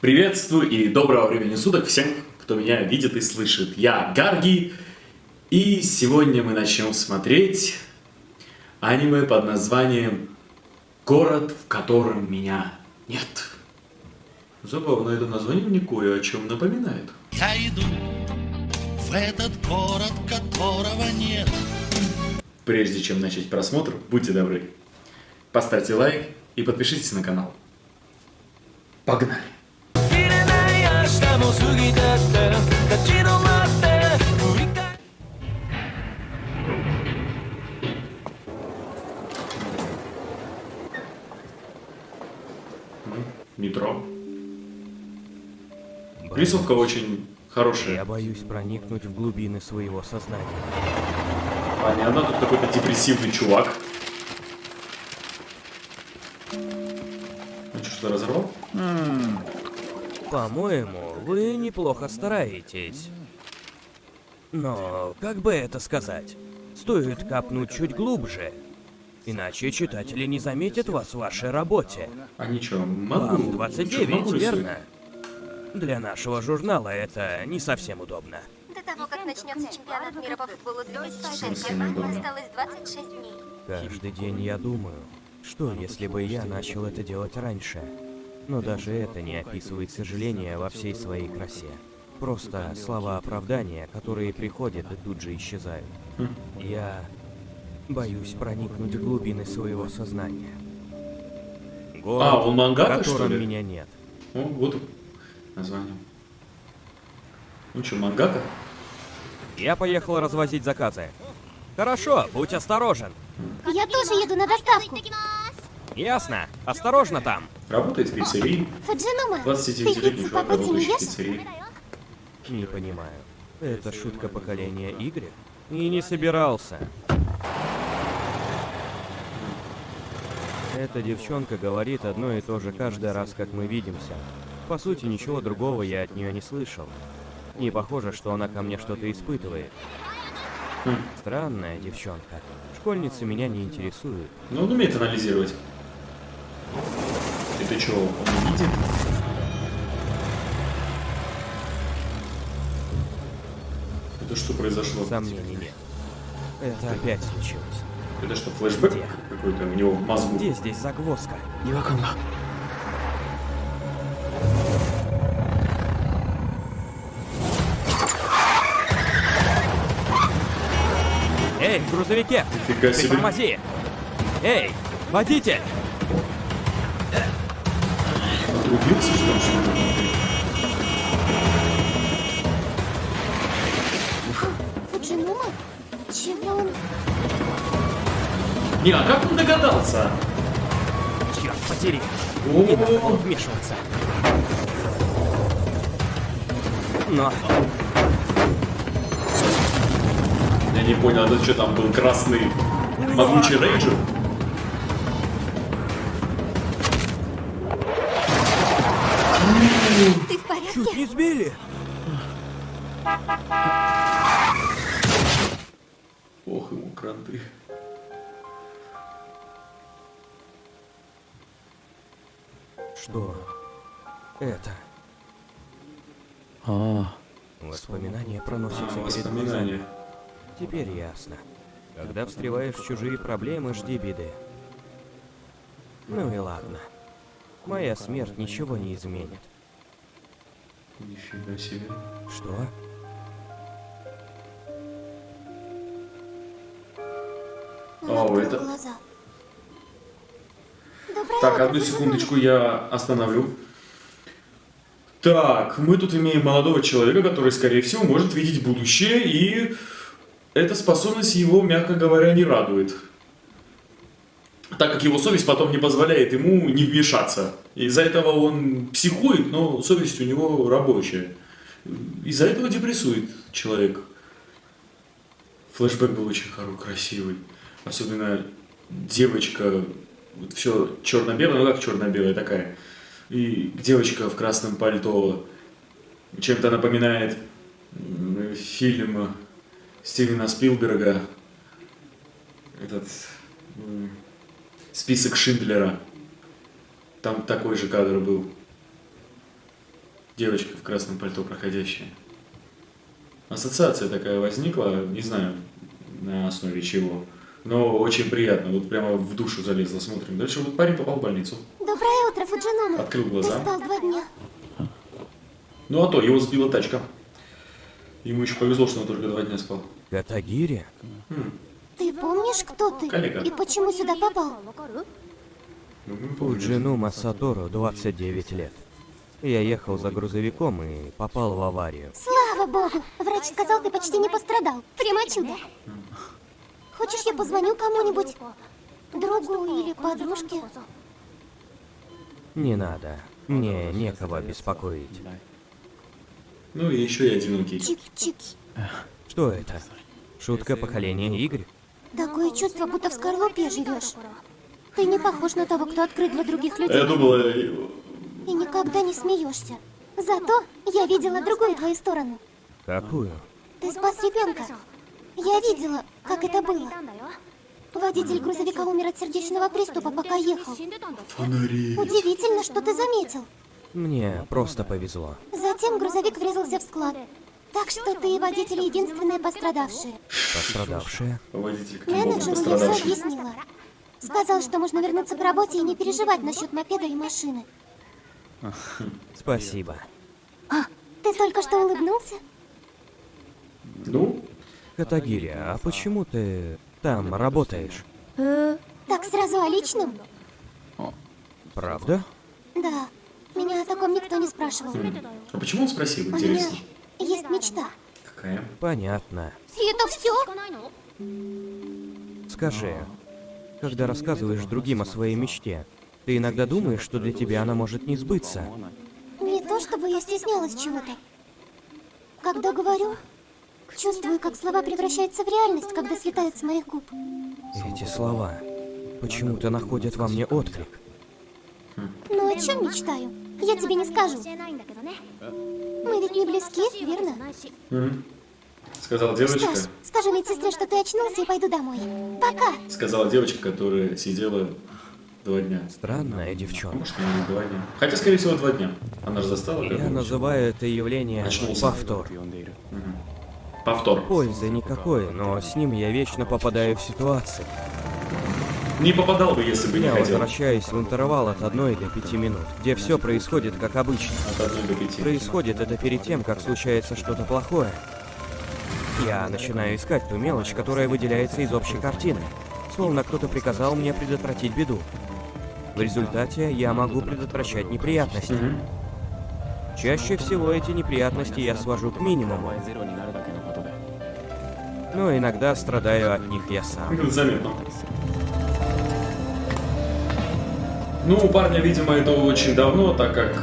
Приветствую и доброго времени суток всем, кто меня видит и слышит. Я Гарги, и сегодня мы начнем смотреть аниме под названием «Город, в котором меня нет». Забавно, это название мне кое о чем напоминает. Я иду в этот город, которого нет. Прежде чем начать просмотр, будьте добры, поставьте лайк и подпишитесь на канал. Погнали! Метро. Рисовка очень хорошая. Я боюсь проникнуть в глубины своего сознания. Понятно, тут какой-то депрессивный чувак. Ну что разорвал? По-моему, вы неплохо стараетесь. Но, как бы это сказать, стоит капнуть чуть глубже. Иначе читатели не заметят вас в вашей работе. А ничего, Вам могу. 29, могу рисовать. верно? Для нашего журнала это не совсем удобно. До того, как начнется чемпионат мира по футболу 2006, Совсем удобно. осталось 26 дней. Каждый день я думаю, что если бы я начал это делать раньше. Но даже это не описывает сожаление во всей своей красе. Просто слова оправдания, которые приходят и тут же исчезают. Я боюсь проникнуть в глубины своего сознания. Город, он в мангака, что котором ли? меня нет. О, вот название. Ну что, мангака? Я поехал развозить заказы. Хорошо, будь осторожен. Я тоже еду на доставку. Ясно. Осторожно там. Работает в пиццерии. Фуджинума, 29-летний пиццу чувак, по пути не работающий в ешь? пиццерии. Не понимаю. Это шутка поколения Y? И не собирался. Эта девчонка говорит одно и то же каждый раз, как мы видимся. По сути, ничего другого я от нее не слышал. Не похоже, что она ко мне что-то испытывает. Странная девчонка. Школьницы меня не интересуют. Ну, он умеет анализировать. Это что, он не видит? Это что произошло? Сомнений нет. Это опять случилось. Это что, флешбэк Где? какой-то у него в мозгу? Где здесь загвоздка? Эй, в грузовике! Нифига себе. Притормози! Эй, водитель! Отрубился, что ли? Фуджинума? Чего он? Не, а как он догадался? Черт подери! Не надо было О, вмешиваться. Но я не понял, это что там был красный могучий рейнджер? Ты в порядке? чуть не сбили. Ох, ему кранты. Что это? Воспоминания проносятся перед глазами. Воспоминания. Теперь ясно. Когда встреваешь в чужие проблемы, жди беды. Ну и ладно. Моя смерть ничего не изменит. Нифига себе. Что? Он О, открыл это- глаза. Доброе Так, утро, одну Фуджинума. секундочку, я остановлю. Так, мы тут имеем молодого человека, который, скорее всего, может видеть будущее, и эта способность его, мягко говоря, не радует. Так как его совесть потом не позволяет ему не вмешаться. Из-за этого он психует, но совесть у него рабочая. Из-за этого депрессует человек. Флэшбэк был очень красивый. Особенно девочка, все черно-белое, ну как черно-белая такая. И девочка в красном пальто чем-то напоминает фильм Стивена Спилберга. Этот список Шиндлера. Там такой же кадр был. Девочка в красном пальто проходящая. Ассоциация такая возникла, не знаю на основе чего, но очень приятно. Вот прямо в душу залезла, смотрим. Дальше вот парень попал в больницу. Доброе утро, Фуджинома. Открыл Ты глаза. спал 2 дня. Ну а то, его сбила тачка. Ему еще повезло, что он только 2 дня спал. Катагири? Ты помнишь, кто ты? Коллега. И почему сюда попал? Ну, мы помним. Фуджинума Сатору, 29 лет. Я ехал за грузовиком и попал в аварию. Слава богу! Врач сказал, ты почти не пострадал. Прямо чудо. Хочешь, я позвоню кому-нибудь? Другу или подружке? Не надо. Мне некого беспокоить. Ну и еще и одинокий. Чик-чик. Что это? Шутка поколения Y? Такое чувство, будто в скорлупе живешь. Ты не похож на того, кто открыт для других людей. Я думала, И никогда не смеешься. Зато я видела другую твою сторону. Какую? Ты спас ребенка. Я видела, как это было. Водитель грузовика умер от сердечного приступа, пока ехал. фонари. Удивительно, что ты заметил. Мне просто повезло. Затем грузовик врезался в склад. Так что ты и водитель единственные пострадавшие. Пострадавшая? Водитель каким боком Менеджеру я все пострадавший. объяснила. Сказал, что можно вернуться к работе и не переживать насчет мопеда и машины. Спасибо. Ты только что улыбнулся? Ну, Катагири, а почему ты там работаешь? Так сразу о личном? Правда? Да. Меня о таком никто не спрашивал. а почему он спросил, У меня интересно? есть мечта. Какая? Понятно. И это все? Скажи, когда рассказываешь другим о своей мечте, ты иногда думаешь, что для тебя она может не сбыться? Не то, чтобы я стеснялась чего-то. Когда говорю, чувствую, как слова превращаются в реальность, когда слетают с моих губ. Эти слова почему-то находят во мне отклик. Ну о чем мечтаю? Я тебе не скажу. Мы ведь не близки, верно? Сказала Что девочка. ж, скажу медсестре, что ты очнулся и пойду домой. Пока! Сказала девочка, которая сидела 2 дня. Странная А девчонка. может, не 2 дня. Хотя, скорее всего, 2 дня. Она же застала. Я как бы, называю это явление Очнулся. повтор. Повтор. Пользы никакой, но с ним я вечно попадаю в ситуации. Не попадал бы, если бы не Я хотел. возвращаюсь в интервал от 1 до 5 минут, где все происходит как обычно. От 1 до 5. Происходит это перед тем, как случается что-то плохое. Я начинаю искать ту мелочь, которая выделяется из общей картины. Словно кто-то приказал мне предотвратить беду. В результате я могу предотвращать неприятности. Чаще всего эти неприятности я свожу к минимуму. Но иногда страдаю от них я сам. Заметно. Ну, у парня, видимо, это очень давно, так как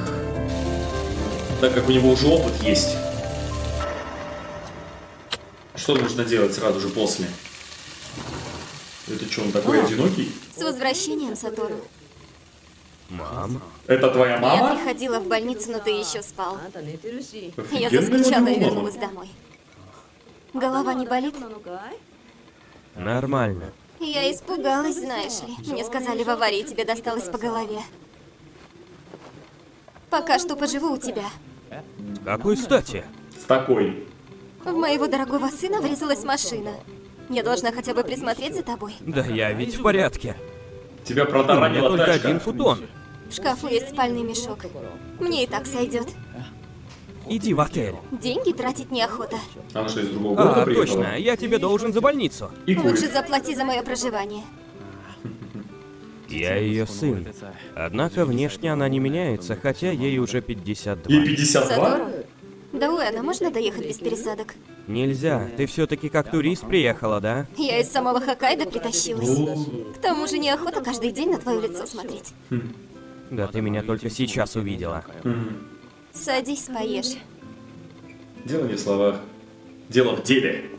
у него уже опыт есть. Что нужно делать сразу же после? Это что, он такой одинокий? С возвращением, Сатору. Мам? Это твоя Я мама? приходила в больницу, но ты еще спал. Я Офигенная заскучала у и него вернулась домой. Голова не болит? Нормально. Я испугалась, знаешь ли. Мне сказали, в аварии тебе досталось по голове. Пока что поживу у тебя. С какой стати? С такой. В моего дорогого сына врезалась машина. Я должна хотя бы присмотреть за тобой. Да я ведь в порядке. Тебя У меня протаранила только тачка. 1 футон. В шкафу есть спальный мешок. Мне и так сойдет. Иди в отель. Деньги тратить неохота. Она что, из другого города А, приехала? точно, я тебе должен за больницу. И Лучше курит. заплати за мое проживание. Я ее сын. Однако внешне она не меняется, хотя ей уже 52. Ей 52? Сатору? До Уэна можно доехать без пересадок? Нельзя, ты все-таки как турист приехала, да? Я из самого Хоккайдо притащилась. О, К тому же неохота каждый день на твое лицо смотреть. Да ты меня только сейчас увидела. Садись, поешь. Дело не в словах. Дело в деле.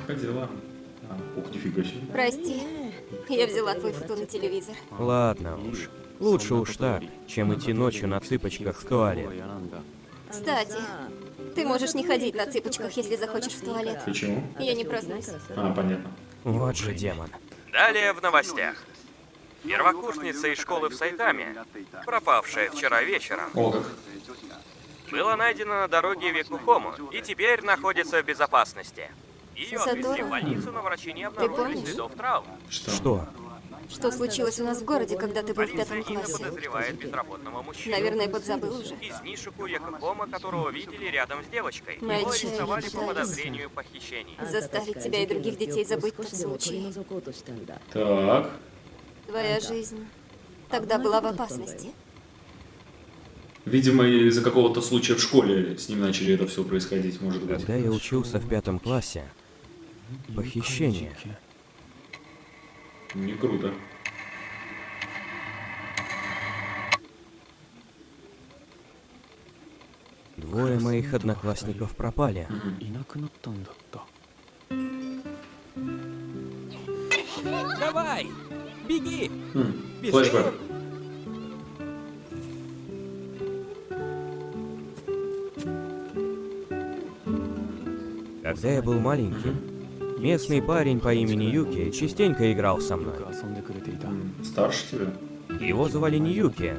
Как дела? Ух, нифига себе. Прости, я взяла твой футон и телевизор. Ладно уж. Лучше уж так, чем идти ночью на цыпочках в туалет. Кстати, ты можешь не ходить на цыпочках, если захочешь в туалет. Почему? Я не проснусь. А, понятно. Вот же демон. Далее в новостях. Первокурсница из школы в Сайтаме, пропавшая вчера вечером, О, как. была найдена на дороге в Якухому и теперь находится в безопасности. Ее отвезли Сатора, в больницу, но врачи не обнаружили помнишь? следов травм. Что? что случилось у нас в городе, когда ты был в Полиция 5 не классе? подозревает безработного мужчину. Наверное, подзабыл уже. Из Нишику Якухома, которого видели рядом с девочкой. Мы Его отчаянно арестовали по пытались подозрению в похищении. Заставить тебя и других детей забыть тот случай. Так. Твоя жизнь тогда была в опасности. Видимо, из-за какого-то случая в школе с ним начали это все происходить, может быть. Когда я учился в 5 классе, похищение. Не круто. Двое моих одноклассников пропали. Давай! Беги! Флэшбэк. Когда я был маленьким, местный парень по имени Юки частенько играл со мной. Старше тебя? Его звали не Юки,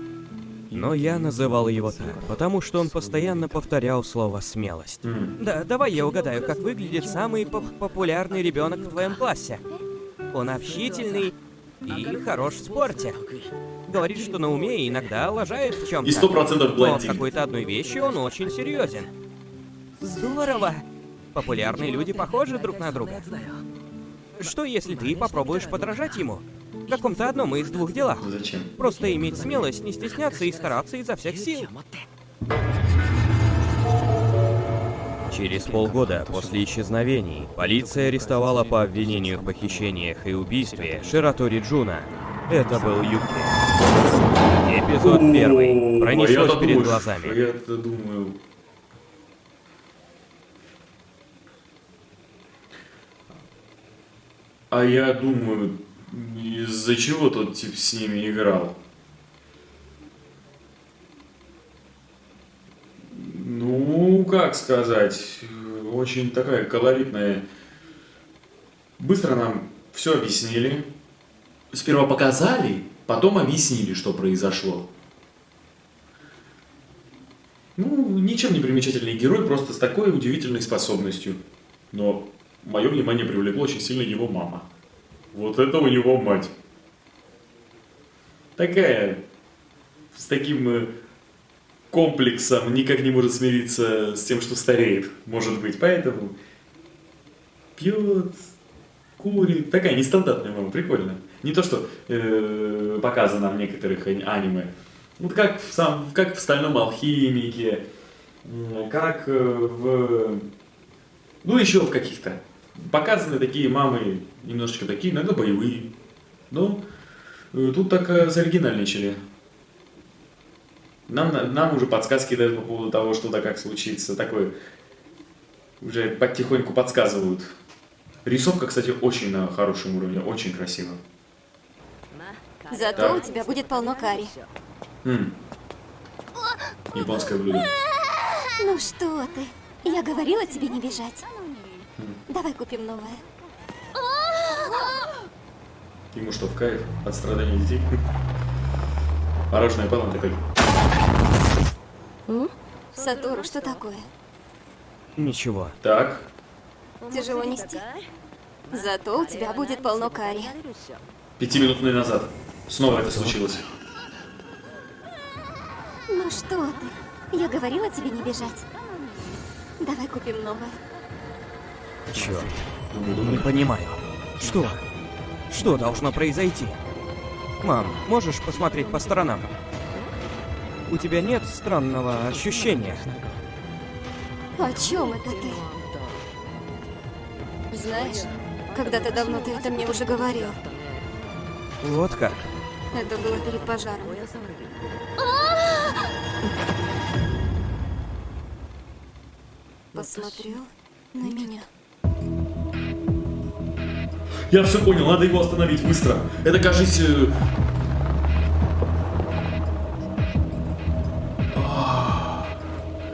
но я называл его так, потому что он постоянно повторял слово «смелость». Да, давай я угадаю, как выглядит самый популярный ребенок в твоем классе. Он общительный и хорош в спорте. Говорит, что на уме и иногда лажает в чем-то. И 100% Но в блондин. какой-то одной вещи он очень серьезен. Здорово! Популярные люди похожи друг на друга. Что если ты попробуешь подражать ему? В каком-то одном из двух делах. Зачем? Просто иметь смелость, не стесняться и стараться изо всех сил. Через полгода после исчезновений полиция арестовала по обвинению в похищениях и убийстве Ширатори Джуна. Это был Юки. Эпизод первый. Пронеслось я-то перед думаю, глазами. Я-то думаю... А я думаю, из-за чего тот тип с ними играл? Ну, как сказать, очень такая колоритная. Быстро нам все объяснили. Сперва показали, потом объяснили, что произошло. Ну, ничем не примечательный герой, просто с такой удивительной способностью. Но мое внимание привлекло очень сильно его мама. Вот это у него мать. Такая, с таким комплексом, никак не может смириться с тем, что стареет, может быть. Поэтому пьет, курит. Такая нестандартная мама, прикольно. Не то, что показано в некоторых аниме. Вот как как в «Стальном алхимике», как в... Ну, еще в каких-то. Показаны такие мамы, немножечко такие, иногда боевые. Но тут так зарегинальничали. Нам уже подсказки дают по поводу того, что да как случится. Такое уже потихоньку подсказывают. Рисовка, кстати, очень на хорошем уровне, очень красиво. Зато Так. у тебя будет полно карри. Японское блюдо. Ну что ты? Я говорила тебе не бежать. Давай купим новое. Ему что, в кайф от страдания детей? Мороженое палом такой. Сатору, что такое? Ничего. Так, Тяжело нести? Зато у тебя будет полно карри. 5 минут назад. Снова это случилось. Ну что ты? Я говорила тебе не бежать. Давай купим новое. Черт. Не понимаю. Что? Что должно произойти? Мам, можешь посмотреть по сторонам? У тебя нет странного ощущения? О чем это ты? Знаешь, когда-то давно ты это мне уже говорил. Вот как? Это было перед пожаром. Посмотрел на меня. Я все понял, надо его остановить быстро. Это, кажется...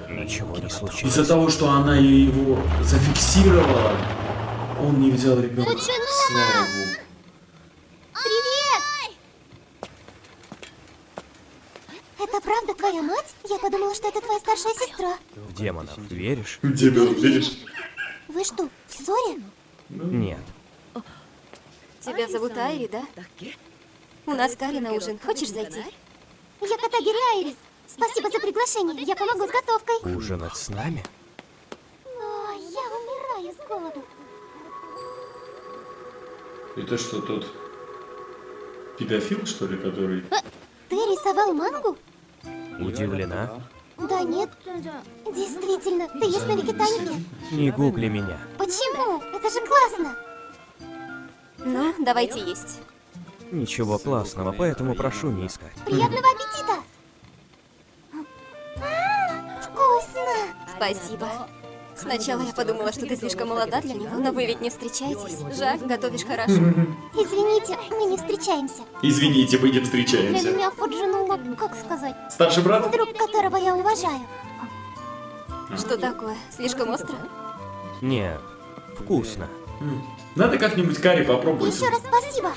Ничего не случилось. Из-за того, что она его зафиксировала, он не взял ребенка. Слава богу. Привет! твоя мать? Я подумала, что это твоя старшая сестра. В демонов веришь? Демон, видишь? Вы что, в ссоре? Нет. Тебя зовут Айри, да? У нас Кари на ужин. Хочешь зайти? Я Катагири Айрис. Спасибо за приглашение. Я помогу с готовкой. Ужинать с нами? Ой, я умираю с голоду. Это что, тот педофил, что ли, который... Ты рисовал мангу? Удивлена? Да нет. Действительно, ты есть на Викитанике? Не гугли меня. Почему? Это же классно. Ну, давайте есть. Ничего классного, поэтому прошу не искать. Приятного аппетита! Вкусно! Спасибо. Сначала я подумала, что ты слишком молода для него, но вы ведь не встречаетесь. Жак, готовишь хорошо. Извините, мы не встречаемся. Извините, мы не Для встречаемся. меня Фуджинула, как сказать, Старший брат? друг, которого я уважаю. Что такое? Слишком остро? Нет, вкусно. Надо как-нибудь Кари попробовать. Еще раз спасибо.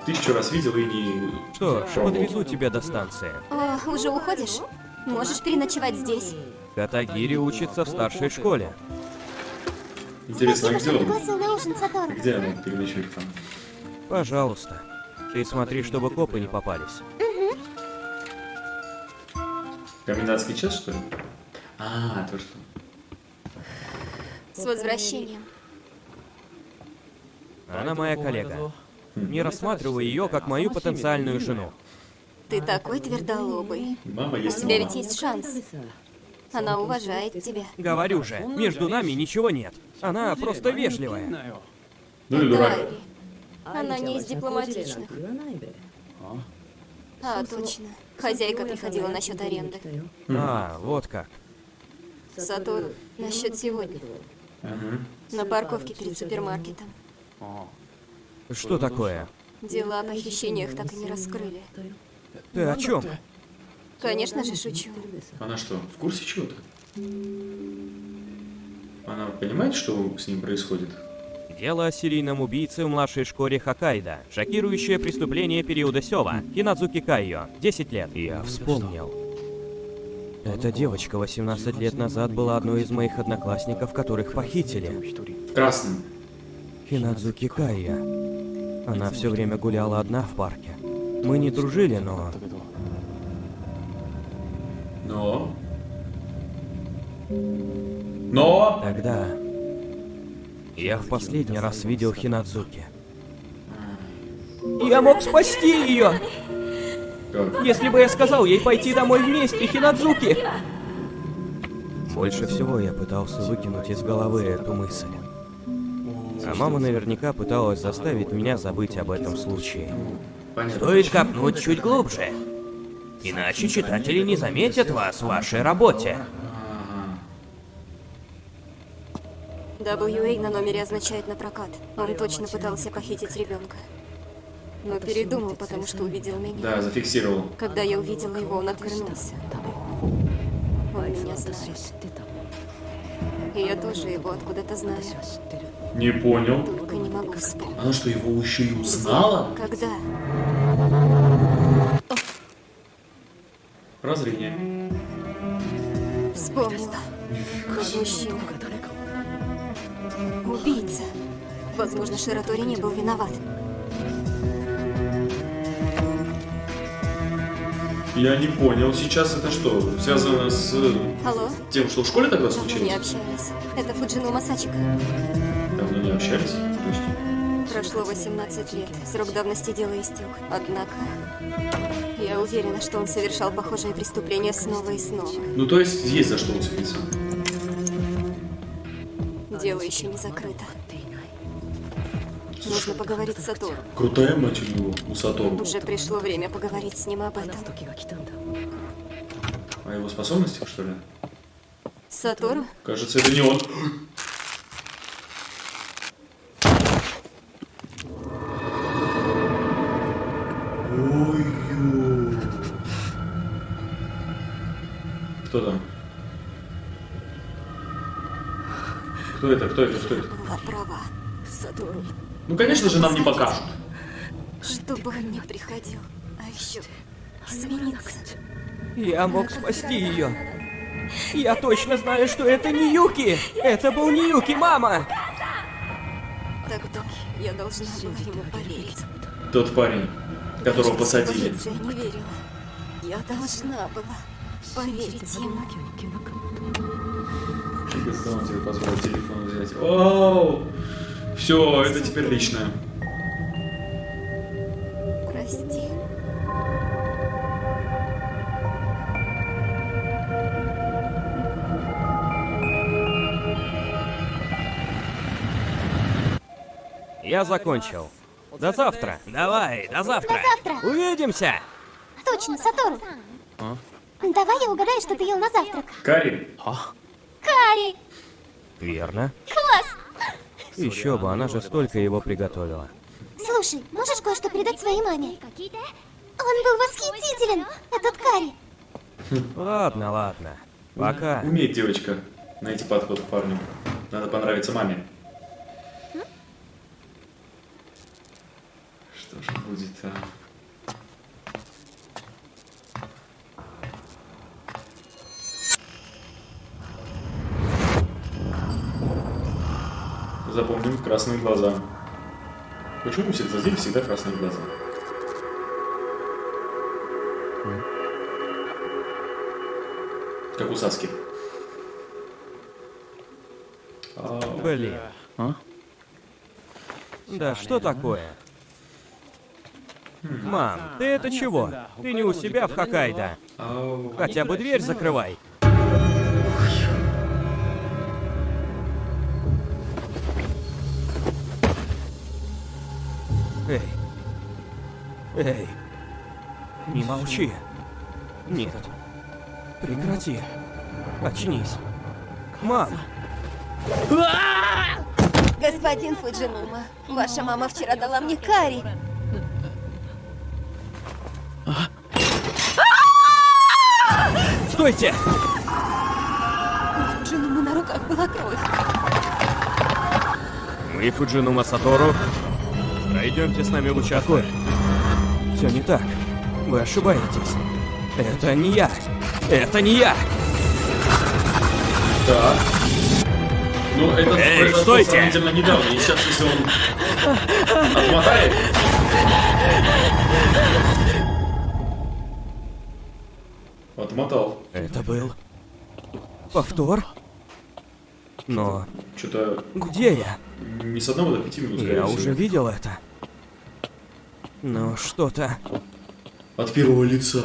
1000 раз видел и не... Что ж, пробовал. подвезу тебя до станции. О, уже уходишь? Можешь переночевать здесь. Катагири учится в старшей школе. Интересно, а Спасибо, где что он? пригласил на ужин, Сатору. Где она переночует там? Пожалуйста. Ты смотри, чтобы копы не попались. Комендантский час, что ли? А, то что? С возвращением. Она моя коллега. Не рассматривай ее как мою потенциальную жену. Ты такой твердолобый. Мама У есть тебя мама. ведь есть шанс. Она уважает тебя. Говорю же, между нами ничего нет. Она просто вежливая. Ну и дурак. Айри. Она не из дипломатичных. А, точно. Хозяйка приходила насчет аренды. А, вот как. Сатору, насчет сегодня. На парковке перед супермаркетом. Что такое? Дела о похищениях так и не раскрыли. Ты о чем? Конечно же, шучу. Она что, в курсе чего-то? Она понимает, что с ним происходит? Дело о серийном убийце в младшей школе Хоккайдо. Шокирующее преступление периода Сёва. Хинадзуки Кайо. 10 лет. Я вспомнил. Эта девочка 18 лет назад была одной из моих одноклассников, которых похитили. Красным. Хинадзуки Кайо. Она все время гуляла одна в парке. Мы не дружили, но... Но... Тогда... Я в последний раз видел Хинадзуки. Я мог спасти ее! Как? Если бы я сказал ей пойти домой вместе, Хинадзуки! Больше всего я пытался выкинуть из головы эту мысль. А мама наверняка пыталась заставить меня забыть об этом случае. Понятно. Стоит копнуть чуть глубже. Иначе читатели не заметят вас в вашей работе. WA на номере означает на прокат. Он точно пытался похитить ребенка. Но передумал, потому что увидел меня. Да, зафиксировал. Когда я увидела его, он отвернулся. Он меня знает. И я тоже его откуда-то знаю. Не понял. Только не могу вспомнить. Она что, его еще и узнала? Когда? Прозрение. Вспомнила. Тот мужчина. Убийца. Возможно, Ширатори не был виноват. Я не понял, сейчас это что, связано с Алло? тем, что в школе тогда Давно не случилось? общались. Это Фуджино Масачика. Давно не общались? То есть... Прошло 18 лет. Срок давности дела истек. Однако, я уверена, что он совершал похожее преступление снова и снова. Ну то есть есть за что уцепиться. Дело еще не закрыто. Нужно поговорить с Сатору. Крутая мать у него, у Сатору. Уже пришло время поговорить с ним об этом. О его способностях, что ли? Сатору? Кажется, это не он. Ой-ё. Кто там? Кто это? Кто это? Кто это? Была права. Сатору. Ну, конечно же, нам не покажут. Чтобы он не приходил. А еще извиниться. Я мог спасти ее. Я точно знаю, что это не Юки! Это был не Юки, мама! Тогда я должна была ему поверить. Тот парень, которого посадили. Полиция не верила. Я должна была поверить ему. Если он тебе позволит телефон взять. Оу! Все, это теперь личное. Прости. Я закончил. До завтра. Давай, до завтра. До завтра. Увидимся. Точно, Сатору. Давай я угадаю, что ты ел на завтрак. Кари? Карри! Верно. Класс! Еще бы, она же столько его приготовила. Слушай, можешь кое-что передать своей маме? Он был восхитителен, этот Карри. Ладно, ладно. Пока. Умеет девочка найти подход к парню. Надо понравиться маме. Что же будет, а? Запомним красные глаза. Почему у всех злодеев всегда красные глаза? Как у Саски. Блин. Да что такое? Мам, ты это чего? Ты не у себя в Хоккайдо. Хотя бы дверь закрывай. Эй. Эй. Не молчи. Нет. Прекрати. Очнись. Мам. Господин Фуджинума, ваша мама вчера дала мне карри. Стойте! У Фуджинумы на руках была кровь. Мы, Фуджинума Сатору, пройдемте с нами в участок. Все не так. Вы ошибаетесь. Это не я. Это не я. Так. Ну, это Эй, произошло стойте! сравнительно недавно, и сейчас, если он отмотает... Отмотал. Это был повтор? Но Что-то где я? не с 1 до 5 минут, скорее Я всего. уже видел это. Но что-то... От первого лица.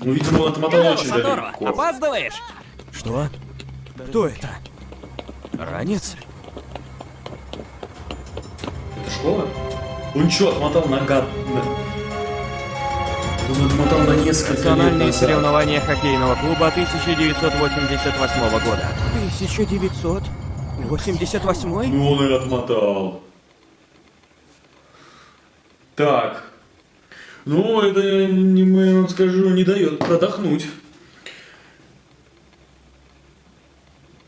Ну, видимо, он отмотал очень Сатору, далеко. опаздываешь? Что? Кто это? Ранец? Это школа? Он что, отмотал на гад... Он отмотал на несколько лет Национальные назад. соревнования хоккейного клуба 1988 года. 1988? Ну, он и отмотал. Так. Ну, это, я вам скажу, не дает продохнуть.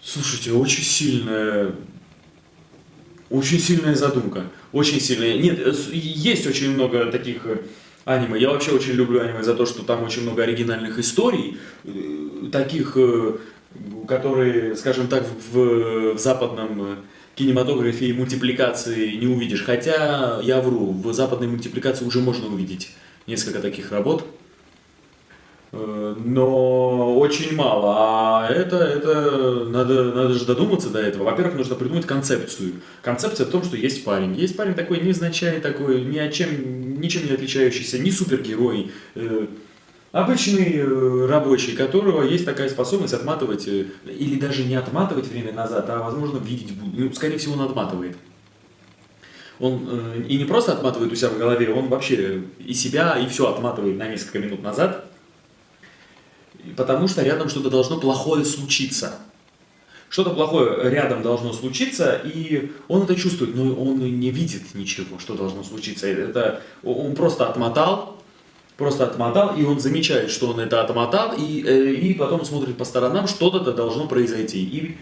Слушайте, очень сильная задумка. Очень сильная. Нет, есть очень много таких аниме. Я вообще очень люблю аниме за то, что там очень много оригинальных историй. Таких, которые, скажем так, в западном кинематографе и мультипликации не увидишь. Хотя, я вру, в западной мультипликации уже можно увидеть несколько таких работ. Но очень мало. А это надо же додуматься до этого. Во-первых, нужно придумать концепцию. Концепция в том, что есть парень. Есть парень такой невзначай, такой ничем не отличающийся, не супергерой. Обычный рабочий, у которого есть такая способность отматывать, или даже не отматывать время назад, а возможно видеть, ну, скорее всего, он отматывает. Он и не просто отматывает у себя в голове, он вообще и себя, и все отматывает на несколько минут назад, потому что рядом что-то должно плохое случиться. Что-то плохое рядом должно случиться, и он это чувствует, но он не видит ничего, что должно случиться. Это он просто отмотал, и он замечает, что он это отмотал, и потом смотрит по сторонам, что-то должно произойти.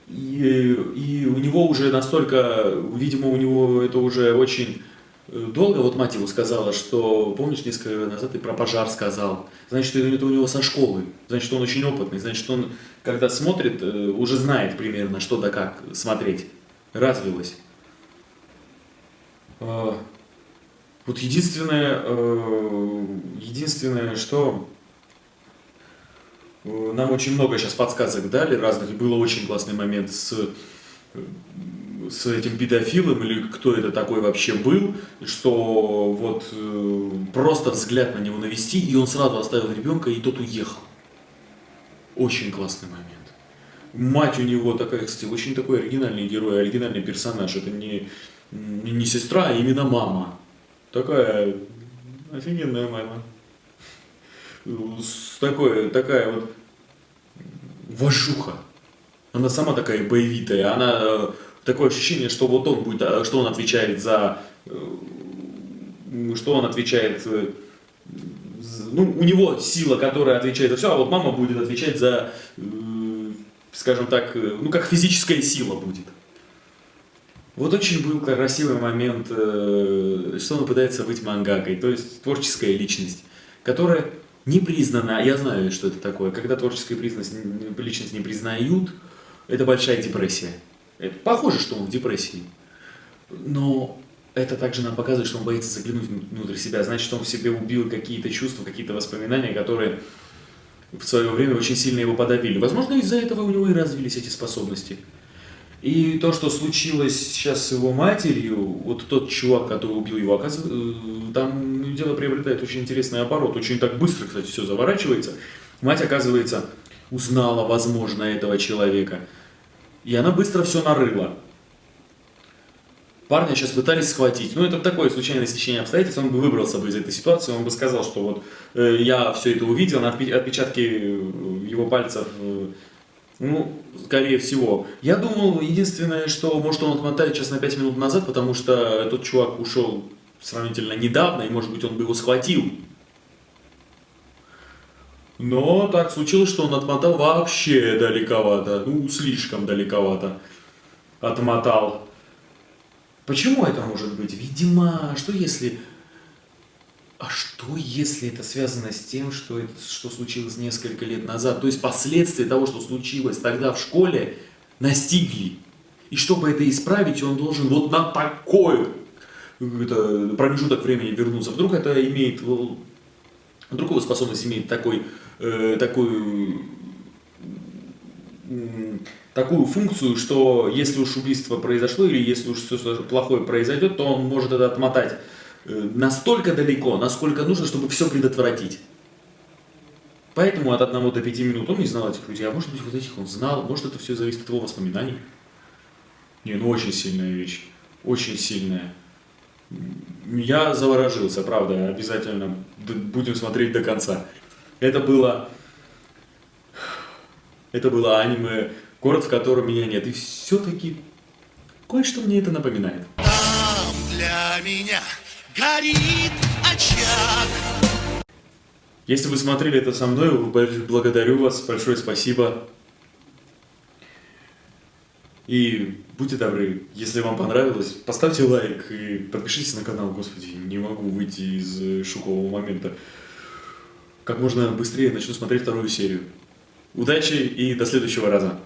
И у него уже настолько, видимо, у него это уже очень долго, вот мать его сказала, что, помнишь, несколько лет назад ты про пожар сказал, значит, это у него со школы, значит, он очень опытный, значит, он, когда смотрит, уже знает примерно, что да как смотреть, развилось. Вот единственное, что нам очень много сейчас подсказок дали разных, и был очень классный момент с этим педофилом, или кто это такой вообще был, что вот просто взгляд на него навести, и он сразу оставил ребенка, и тот уехал. Очень классный момент. Мать у него такая, кстати, очень такой оригинальный герой, оригинальный персонаж. Это не сестра, а именно мама. Такая офигенная мама. Такая вот вожуха. Она сама такая боевитая. Она такое ощущение, что вот он будет, что он отвечает за, что он отвечает, ну, у него сила, которая отвечает за все, а вот мама будет отвечать за, скажем так, ну, как физическая сила будет. Вот очень был красивый момент, что он пытается быть мангакой, то есть творческая личность, которая не признана, я знаю, что это такое, когда творческая личность не признают, это большая депрессия. Это похоже, что он в депрессии, но это также нам показывает, что он боится заглянуть внутрь себя, значит, что он в себе убил какие-то чувства, какие-то воспоминания, которые в свое время очень сильно его подавили. Возможно, из-за этого у него и развились эти способности. И то, что случилось сейчас с его матерью, вот тот чувак, который убил его, оказывается, там дело приобретает очень интересный оборот, очень так быстро, кстати, все заворачивается. Мать, оказывается, узнала, возможно, этого человека, и она быстро все нарыла. Парня сейчас пытались схватить. Ну, это такое случайное стечение обстоятельств, он бы выбрался бы из этой ситуации, он бы сказал, что вот я все это увидел, отпечатки его пальцев, ну, скорее всего. Я думал, единственное, что может он отмотает сейчас на 5 минут назад, потому что тот чувак ушел сравнительно недавно, и может быть он бы его схватил. Но так случилось, что он отмотал вообще далековато, ну, слишком далековато отмотал. Почему это может быть? Видимо, что если это связано с тем, что случилось несколько лет назад? То есть последствия того, что случилось тогда в школе, настигли. И чтобы это исправить, он должен вот на такой промежуток времени вернуться. Вдруг его способность имеет такую функцию, что если уж убийство произошло или если уж что-то плохое произойдет, то он может это отмотать настолько далеко, насколько нужно, чтобы все предотвратить. Поэтому от 1 до 5 минут он не знал этих людей, а может быть вот этих он знал, может это все зависит от его воспоминаний. Очень сильная вещь, очень сильная. Я заворожился, правда, обязательно будем смотреть до конца. Это было аниме, город, в котором меня нет. И все-таки кое-что мне это напоминает. Там для меня горит очаг. Если вы смотрели это со мной, благодарю вас, большое спасибо. И будьте добры, если вам понравилось, поставьте лайк и подпишитесь на канал. Господи, не могу выйти из шокового момента. Как можно быстрее начну смотреть 2-ю серию. Удачи и до следующего раза.